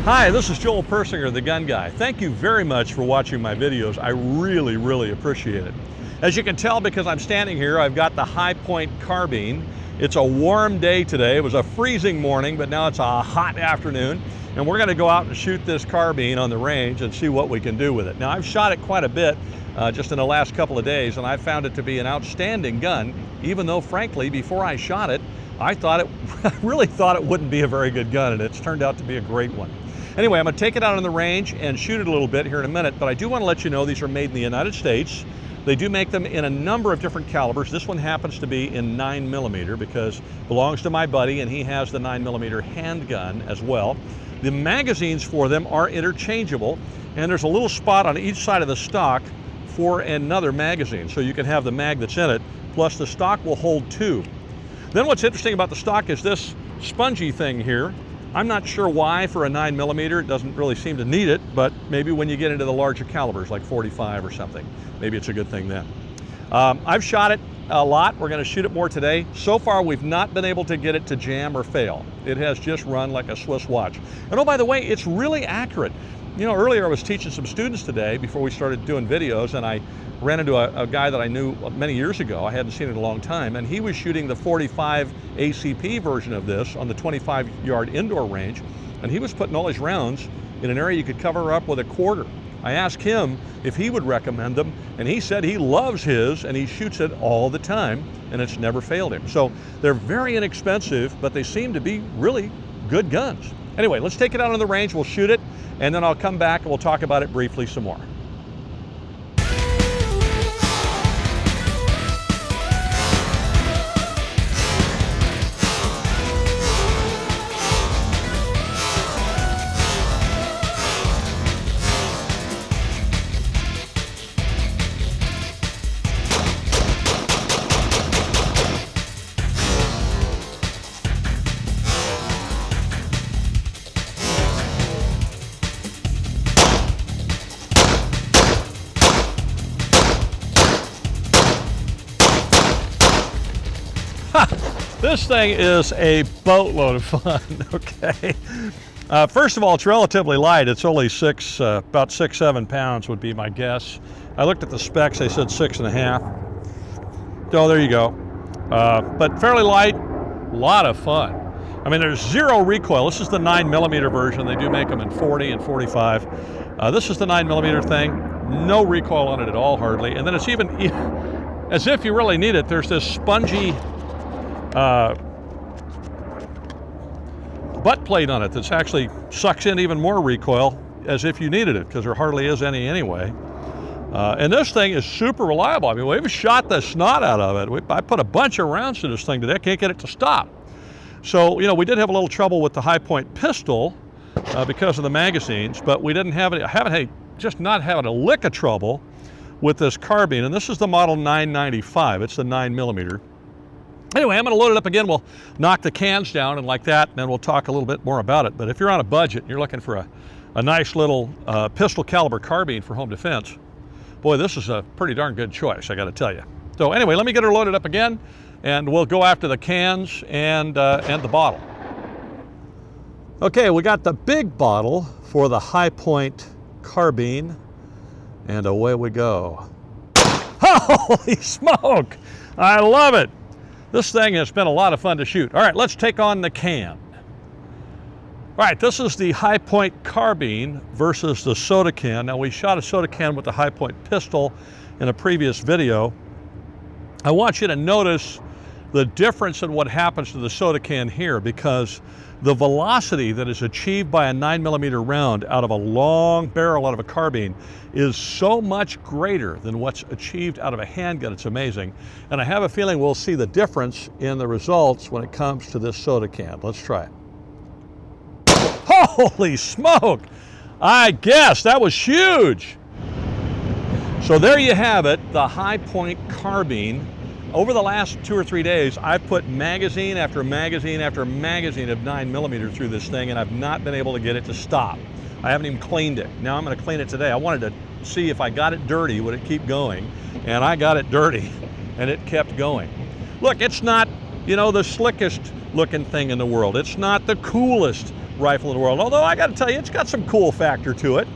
Hi, this is Joel Persinger, the Gun Guy. Thank you very much for watching my videos. I really appreciate it. As you can tell, because I'm standing here, I've got the Hi-Point Carbine. It's a warm day today. It was a freezing morning, but now it's a hot afternoon. And we're gonna go out and shoot this carbine on the range and see what we can do with it. Now, I've shot it quite a bit just in the last couple of days, and I found it to be an outstanding gun, even though, frankly, before I shot it, I really thought it wouldn't be a very good gun, and it's turned out to be a great one. Anyway, I'm gonna take it out on the range and shoot it a little bit here in a minute, but I do wanna let you know these are made in the United States. They do make them in a number of different calibers. This one happens to be in 9mm because it belongs to my buddy, and he has the 9mm handgun as well. The magazines for them are interchangeable, and there's a little spot on each side of the stock for another magazine. So you can have the mag that's in it, plus the stock will hold two. Then what's interesting about the stock is this spongy thing here. I'm not sure why for a 9mm, it doesn't really seem to need it, but maybe when you get into the larger calibers like 45 or something, maybe it's a good thing then. I've shot it a lot. We're gonna shoot it more today. So far, we've not been able to get it to jam or fail. It has just run like a Swiss watch. And oh, by the way, it's really accurate. You know, earlier I was teaching some students today before we started doing videos, and I ran into a guy that I knew many years ago. I hadn't seen it in a long time, and he was shooting the 45 ACP version of this on the 25-yard indoor range, and he was putting all his rounds in an area you could cover up with a quarter. I asked him if he would recommend them, and he said he loves his, and he shoots it all the time, and it's never failed him. So they're very inexpensive, but they seem to be really good guns. Anyway, let's take it out on the range, we'll shoot it, and then I'll come back and we'll talk about it briefly some more. This thing is a boatload of fun, okay? First of all, it's relatively light. It's only about 6-7 pounds would be my guess. I looked at the specs, they said 6.5. So there you go. But fairly light, a lot of fun. I mean, there's zero recoil. This is the 9mm version. They do make them in 40 and 45. This is the 9mm thing. No recoil on it at all, hardly. And then it's even, as if you really need it, there's this spongy butt plate on it that's actually sucks in even more recoil as if you needed it, because there hardly is any anyway. And this thing is super reliable. I mean, we've shot the snot out of it. I put a bunch of rounds to this thing today. I can't get it to stop. So, you know, we did have a little trouble with the Hi-Point pistol because of the magazines, but we didn't have it, just not having a lick of trouble with this carbine. And this is the model 995. It's the 9mm. Anyway, I'm gonna load it up again. We'll knock the cans down and like that, and then we'll talk a little bit more about it. But if you're on a budget and you're looking for a nice little pistol caliber carbine for home defense, boy, this is a pretty darn good choice, I gotta tell you. So anyway, let me get her loaded up again, and we'll go after the cans and the bottle. Okay, we got the big bottle for the Hi-Point carbine, and away we go. Holy smoke! I love it. This thing has been a lot of fun to shoot. All right, let's take on the can. All right, this is the Hi-Point carbine versus the soda can. Now, we shot a soda can with the Hi-Point pistol in a previous video. I want you to notice the difference in what happens to the soda can here, because the velocity that is achieved by a 9mm round out of a long barrel out of a carbine is so much greater than what's achieved out of a handgun. It's amazing. And I have a feeling we'll see the difference in the results when it comes to this soda can. Let's try it. Holy smoke! I guess that was huge. So there you have it, the Hi-Point carbine. Over the last 2 or 3 days, I've put magazine after magazine after magazine of 9mm through this thing, and I've not been able to get it to stop. I haven't even cleaned it. Now I'm going to clean it today. I wanted to see if I got it dirty, would it keep going? And I got it dirty, and it kept going. Look, it's not you know, the slickest looking thing in the world. It's not the coolest rifle in the world, although I got to tell you, it's got some cool factor to it.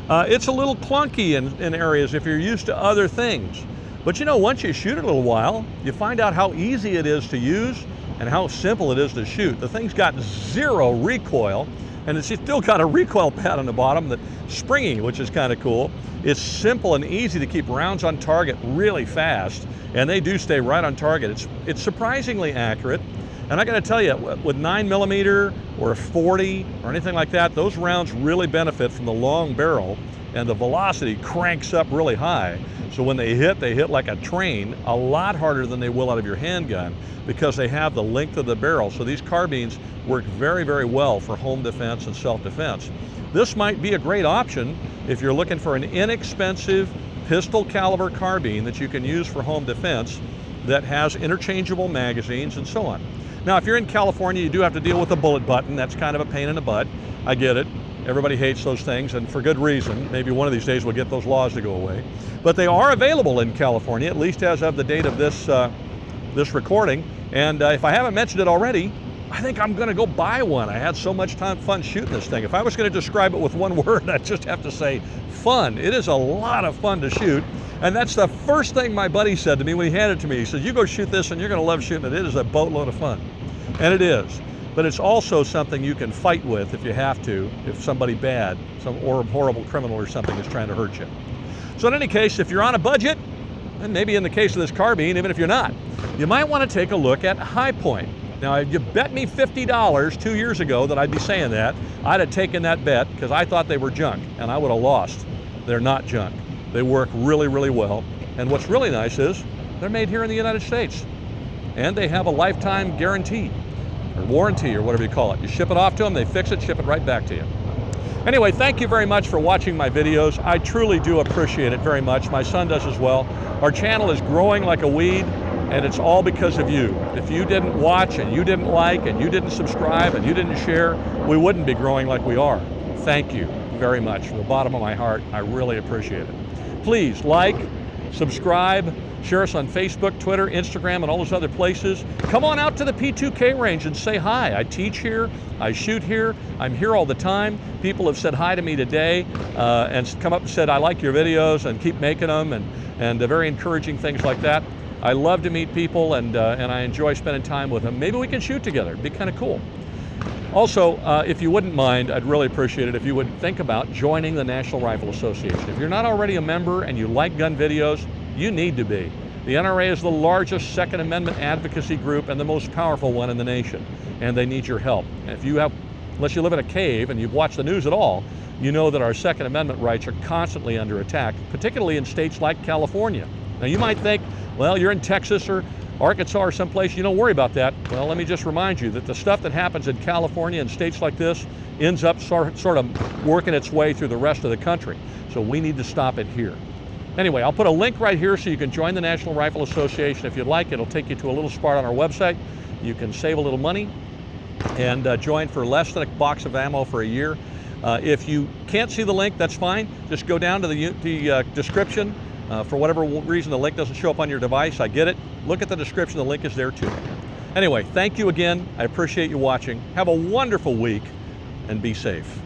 It's a little clunky in areas if you're used to other things. But you know, once you shoot it a little while, you find out how easy it is to use and how simple it is to shoot. The thing's got zero recoil, and it's still got a recoil pad on the bottom that's springy, which is kind of cool. It's simple and easy to keep rounds on target really fast, and they do stay right on target. It's surprisingly accurate. And I got to tell you, with 9mm or a 40 or anything like that, those rounds really benefit from the long barrel, and the velocity cranks up really high. So when they hit like a train, a lot harder than they will out of your handgun, because they have the length of the barrel. So these carbines work very, very well for home defense and self-defense. This might be a great option if you're looking for an inexpensive pistol caliber carbine that you can use for home defense that has interchangeable magazines and so on. Now, if you're in California, you do have to deal with the bullet button. That's kind of a pain in the butt. I get it. Everybody hates those things, and for good reason. Maybe one of these days we'll get those laws to go away. But they are available in California, at least as of the date of this, this recording. And if I haven't mentioned it already, I think I'm going to go buy one. I had so much fun shooting this thing. If I was going to describe it with one word, I'd just have to say fun. It is a lot of fun to shoot. And that's the first thing my buddy said to me when he handed it to me. He said, you go shoot this and you're going to love shooting it. It is a boatload of fun. And it is. But it's also something you can fight with if you have to, if somebody bad, some horrible criminal or something is trying to hurt you. So in any case, if you're on a budget, and maybe in the case of this carbine, even if you're not, you might want to take a look at High Point. Now, if you bet me $50 2 years ago that I'd be saying that, I'd have taken that bet because I thought they were junk, and I would have lost. They're not junk. They work really, really well. And what's really nice is they're made here in the United States. And they have a lifetime guarantee, or warranty, or whatever you call it. You ship it off to them, they fix it, ship it right back to you. Anyway, thank you very much for watching my videos. I truly do appreciate it very much. My son does as well. Our channel is growing like a weed, and it's all because of you. If you didn't watch, and you didn't like, and you didn't subscribe, and you didn't share, we wouldn't be growing like we are. Thank you very much. From the bottom of my heart, I really appreciate it. Please like, subscribe, share us on Facebook, Twitter, Instagram, and all those other places. Come on out to the P2K Range and say hi. I teach here, I shoot here, I'm here all the time. People have said hi to me today and come up and said, I like your videos and keep making them, and very encouraging things like that. I love to meet people, and I enjoy spending time with them. Maybe we can shoot together. It'd be kind of cool. Also, if you wouldn't mind, I'd really appreciate it if you would think about joining the National Rifle Association. If you're not already a member and you like gun videos, you need to be. The NRA is the largest Second Amendment advocacy group and the most powerful one in the nation, and they need your help. And if you have, unless you live in a cave and you've watched the news at all, you know that our Second Amendment rights are constantly under attack, particularly in states like California. Now you might think, well, you're in Texas or Arkansas or someplace, you don't worry about that. Well, let me just remind you that the stuff that happens in California and states like this ends up sort of working its way through the rest of the country. So we need to stop it here. Anyway, I'll put a link right here so you can join the National Rifle Association if you'd like. It'll take you to a little spot on our website. You can save a little money and join for less than a box of ammo for a year. If you can't see the link, that's fine. Just go down to the description. For whatever reason the link doesn't show up on your device, I get it. Look at the description, the link is there too. Anyway, thank you again. I appreciate you watching. Have a wonderful week and be safe.